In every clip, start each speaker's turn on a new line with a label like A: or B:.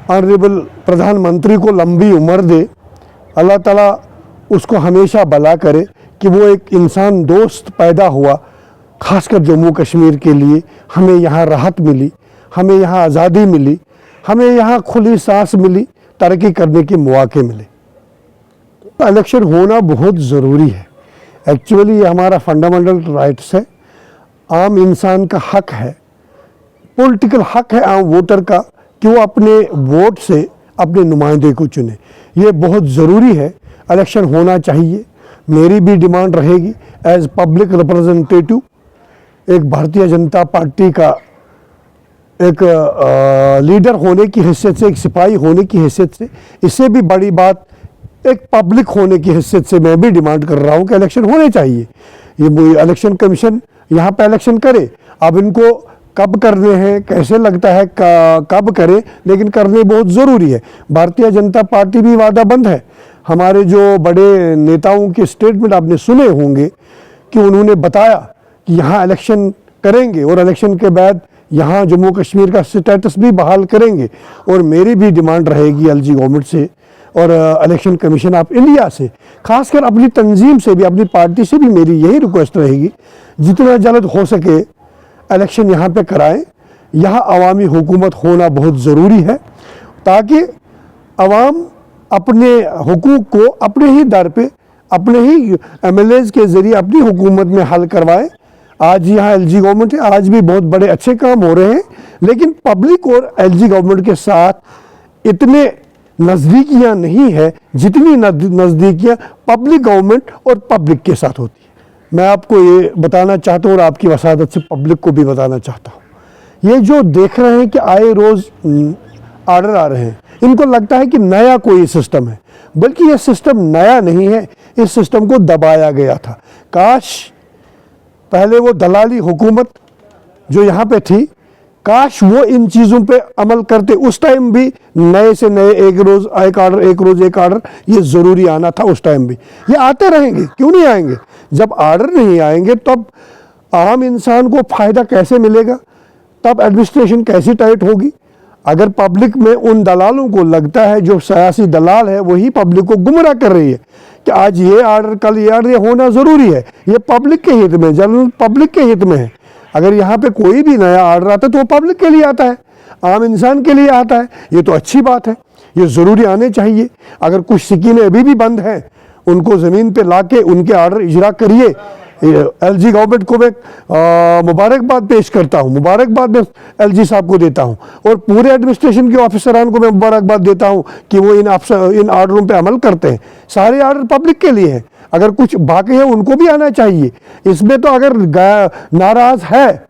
A: Honourable प्रधानमंत्री को लंबी उम्र दे, अल्लाह ताला उसको हमेशा भला करे कि वो एक इंसान दोस्त पैदा हुआ, ख़ासकर जम्मू कश्मीर के लिए। हमें यहाँ राहत मिली, हमें यहाँ आज़ादी मिली, हमें यहाँ खुली सांस मिली, तरक्की करने के मौके मिले। तो इलेक्शन होना बहुत ज़रूरी है। एक्चुअली ये हमारा फंडामेंटल राइट्स है, आम इंसान का हक है, पॉलिटिकल हक है आम वोटर का कि वो अपने वोट से अपने नुमाइंदे को चुने। ये बहुत ज़रूरी है, इलेक्शन होना चाहिए। मेरी भी डिमांड रहेगी एज पब्लिक रिप्रेजेंटेटिव, एक भारतीय जनता पार्टी का एक लीडर होने की हैसियत से, एक सिपाही होने की हैसियत से, इससे भी बड़ी बात एक पब्लिक होने की हैसियत से मैं भी डिमांड कर रहा हूँ कि इलेक्शन होने चाहिए। ये इलेक्शन कमीशन यहाँ पे इलेक्शन करे। अब इनको कब करने हैं, कैसे लगता है कब करें, लेकिन करने बहुत ज़रूरी है। भारतीय जनता पार्टी भी वादाबंद है। हमारे जो बड़े नेताओं के स्टेटमेंट आपने सुने होंगे कि उन्होंने बताया कि यहाँ इलेक्शन करेंगे और इलेक्शन के बाद यहाँ जम्मू कश्मीर का स्टेटस भी बहाल करेंगे। और मेरी भी डिमांड रहेगी एलजी गवर्नमेंट से और इलेक्शन कमीशन ऑफ इंडिया से, खासकर अपनी तंजीम से भी, अपनी पार्टी से भी मेरी यही रिक्वेस्ट रहेगी, जितना जल्द हो सके इलेक्शन यहाँ पे कराएं। यहाँ अवामी हुकूमत होना बहुत ज़रूरी है ताकि अवाम अपने हुकूक को अपने ही दर पे, अपने ही एमएलएज के ज़रिए अपनी हुकूमत में हल करवाए। आज यहाँ एलजी गवर्नमेंट है, आज भी बहुत बड़े अच्छे काम हो रहे हैं, लेकिन पब्लिक और एलजी गवर्नमेंट के साथ इतने नज़दीकियाँ नहीं है जितनी नज़दीकियाँ पब्लिक गवर्नमेंट और पब्लिक के साथ होती है। मैं आपको ये बताना चाहता हूँ और आपकी वसादत से पब्लिक को भी बताना चाहता हूँ। ये जो देख रहे हैं कि आए रोज़ आर्डर आ रहे हैं, इनको लगता है कि नया कोई सिस्टम है, बल्कि ये सिस्टम नया नहीं है, इस सिस्टम को दबाया गया था। काश पहले वो दलाली हुकूमत जो यहाँ पे थी, काश वो इन चीज़ों पे अमल करते। उस टाइम भी नए से नए एक रोज़ एक आर्डर, एक रोज़ एक आर्डर, ये ज़रूरी आना था। उस टाइम भी ये आते रहेंगे, क्यों नहीं आएंगे? जब आर्डर नहीं आएंगे तब आम इंसान को फ़ायदा कैसे मिलेगा, तब एडमिनिस्ट्रेशन कैसी टाइट होगी। अगर पब्लिक में उन दलालों को लगता है, जो सियासी दलाल है वही पब्लिक को गुमराह कर रही है कि आज ये आर्डर, कल ये आर्डर, ये होना ज़रूरी है, ये पब्लिक के हित में, जनरल पब्लिक के हित में है। अगर यहाँ पे कोई भी नया आर्डर आता है तो वो पब्लिक के लिए आता है, आम इंसान के लिए आता है। ये तो अच्छी बात है, ये ज़रूरी आने चाहिए। अगर कुछ स्कीमें अभी भी बंद हैं, उनको ज़मीन पे लाके उनके आर्डर इजरा करिए। एलजी गवर्नमेंट को मैं मुबारकबाद पेश करता हूँ, मुबारकबाद मैं एलजी साहब को देता हूँ और पूरे एडमिनिस्ट्रेशन के ऑफिसरान को मैं मुबारकबाद देता हूँ कि वो इन आर्डरों पे अमल करते हैं। सारे आर्डर पब्लिक के लिए हैं, अगर कुछ बाकी है उनको भी आना चाहिए। इसमें तो अगर नाराज़ है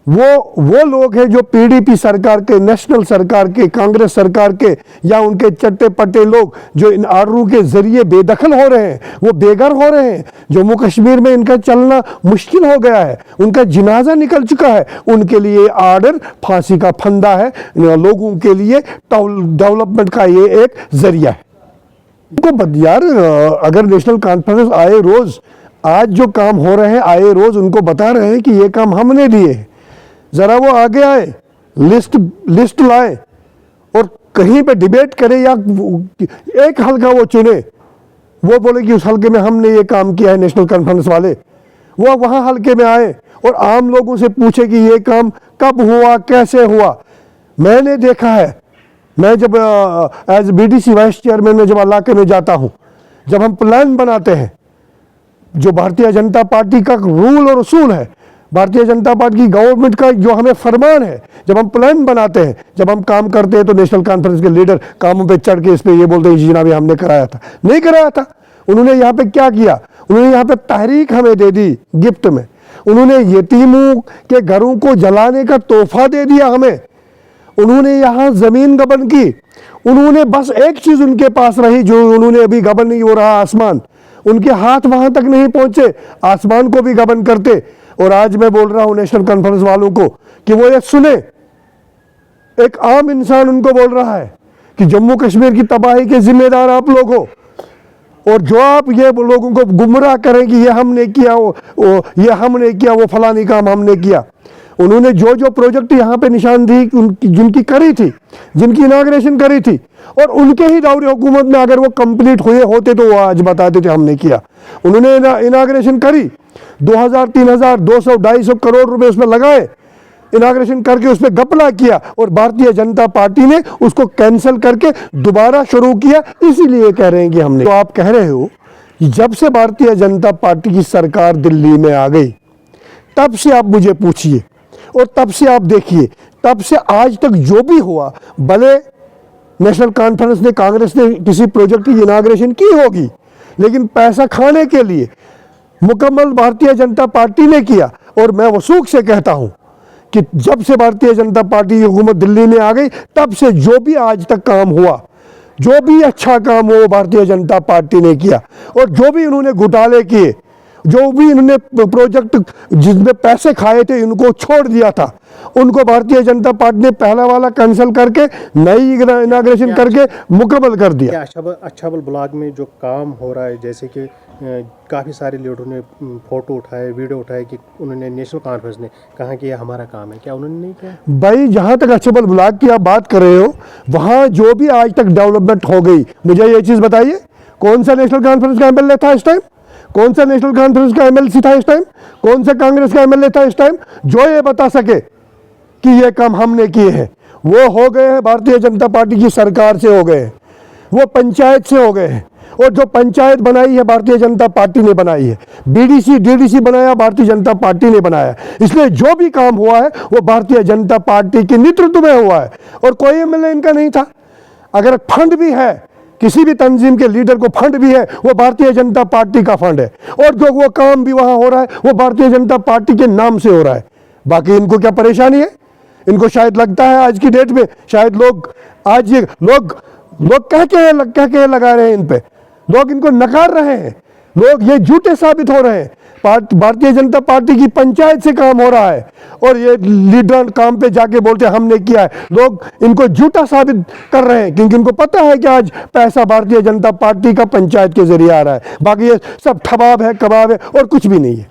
A: वो लोग हैं जो पीडीपी सरकार के, नेशनल सरकार के, कांग्रेस सरकार के, या उनके चट्टे पट्टे लोग जो इन आर्डरों के ज़रिए बेदखल हो रहे हैं, वो बेघर हो रहे हैं। जम्मू कश्मीर में इनका चलना मुश्किल हो गया है, उनका जनाजा निकल चुका है। उनके लिए आर्डर फांसी का फंदा है, लोगों के लिए डेवलपमेंट का ये एक ज़रिया है। उनको यार, अगर नेशनल कॉन्फ्रेंस आए रोज़, आज जो काम हो रहे हैं आए रोज़ उनको बता रहे हैं कि ये काम हमने दिए हैं, ज़रा वो आगे आए, लिस्ट लाए और कहीं पे डिबेट करें या एक हल्का वो चुने, वो बोले कि उस हल्के में हमने ये काम किया है। नेशनल कॉन्फ्रेंस वाले वो वहाँ हल्के में आए और आम लोगों से पूछे कि ये काम कब हुआ, कैसे हुआ। मैंने देखा है, मैं जब एज बीडीसी वाइस चेयरमैन में जब इलाके में जाता हूँ, जब हम प्लान बनाते हैं, जो भारतीय जनता पार्टी का रूल और उसूल है, भारतीय जनता पार्टी की गवर्नमेंट का जो हमें फरमान है, जब हम प्लान बनाते हैं, जब हम काम करते हैं, तो नेशनल कॉन्फ्रेंस के लीडर कामों पे चढ़ के इस पे ये बोलते हैं जी जनाब हमने कराया था। नहीं कराया था। उन्होंने यहाँ पे क्या किया? उन्होंने यहाँ पे तहरीक हमें दे दी गिफ्ट में। उन्होंने यतीमों के घरों को जलाने का तोहफा दे दिया हमें। उन्होंने यहाँ ज़मीन गबन की। उन्होंने बस एक चीज़ उनके पास रही जो उन्होंने अभी गबन नहीं हो रहा, आसमान। उनके हाथ वहाँ तक नहीं पहुँचे, आसमान को भी गबन करते। और आज मैं बोल रहा हूँ नेशनल कॉन्फ्रेंस वालों को कि वो ये सुने, एक आम इंसान उनको बोल रहा है कि जम्मू कश्मीर की तबाही के जिम्मेदार आप लोग हो, और जो आप ये लोगों को गुमराह करें कि ये हमने किया, ये हमने किया, वो फलानी काम हमने किया। उन्होंने जो जो प्रोजेक्ट यहाँ पे निशानदेही जिनकी करी थी, जिनकी इनाग्रेशन करी थी, और उनके ही दौरे हुकूमत में अगर वो कंप्लीट हुए होते तो वो आज बताते थे हमने किया। उन्होंने इनाग्रेशन करी, 2000, 3000, 200, 250 करोड़ रुपए उसमें लगाए, इनाग्रेशन करके उसमें घपला किया, और भारतीय जनता पार्टी ने उसको कैंसिल करके दोबारा शुरू किया। इसीलिए कह रहे हैं कि हमने, तो आप कह रहे हो कि जब से भारतीय जनता पार्टी की सरकार दिल्ली में आ गई, तब से आप मुझे पूछिए और तब से आप देखिए, तब से आज तक जो भी हुआ, भले नेशनल कॉन्फ्रेंस ने, कांग्रेस ने किसी प्रोजेक्ट की इनाग्रेशन की होगी, लेकिन पैसा खाने के लिए मुकम्मल भारतीय जनता पार्टी ने किया। और मैं वसूख से कहता हूं कि जब से भारतीय जनता पार्टी की हुकूमत दिल्ली में आ गई, तब से जो भी आज तक काम हुआ, जो भी अच्छा काम हो, भारतीय जनता पार्टी ने किया। और जो भी इन्होंने घोटाले किए, जो भी इन्होंने प्रोजेक्ट जिसमें पैसे खाए थे, इनको छोड़ दिया था, उनको भारतीय जनता पार्टी ने पहला वाला कैंसिल करके नई इनाग्रेशन करके मुकम्मल कर दिया।
B: अच्छाबल ब्लॉक में जो काम हो रहा है, जैसे कि काफ़ी सारे लीडरों ने फोटो उठाए, वीडियो उठाए कि उन्होंने नेशनल कॉन्फ्रेंस ने कहा कि ये हमारा काम है, क्या उन्होंने नहीं किया?
A: भाई जहाँ तक अच्छाबल ब्लॉक की आप बात कर रहे हो, वहाँ जो भी आज तक डेवलपमेंट हो गई, मुझे ये चीज़ बताइए, कौन सा नेशनल कॉन्फ्रेंस का एमएलए था इस टाइम? कौन सा नेशनल कॉन्फ्रेंस का एमएलसी था इस टाइम? कौन सा कांग्रेस का एमएलए था इस टाइम जो ये बता सके कि ये काम हमने किए हैं? वो हो गए हैं भारतीय जनता पार्टी की सरकार से हो गए हैं, वो पंचायत से हो गए हैं, और जो पंचायत बनाई है भारतीय जनता पार्टी ने बनाई है, बीडीसी डीडीसी बनाया भारतीय जनता पार्टी ने बनाया। इसलिए जो भी काम हुआ है वो भारतीय जनता पार्टी के नेतृत्व में हुआ है, और कोई एमएलए इनका नहीं था। अगर फंड भी है, किसी भी तंजीम के लीडर को फंड भी है, वो भारतीय जनता पार्टी का फंड है, और जो वो काम भी वहां हो रहा है वो भारतीय जनता पार्टी के नाम से हो रहा है। बाकी इनको क्या परेशानी है? इनको शायद लगता है आज की डेट में, शायद लोग आज ये लोग कह के लगा रहे हैं इन पे, लोग इनको नकार रहे हैं, लोग ये झूठे साबित हो रहे हैं। भारतीय जनता पार्टी की पंचायत से काम हो रहा है, और ये लीडर काम पे जाके बोलते हैं हमने किया है। लोग इनको झूठा साबित कर रहे हैं, क्योंकि इनको पता है कि आज पैसा भारतीय जनता पार्टी का पंचायत के जरिए आ रहा है। बाकी ये सब ठबाब है, कबाब है, और कुछ भी नहीं है।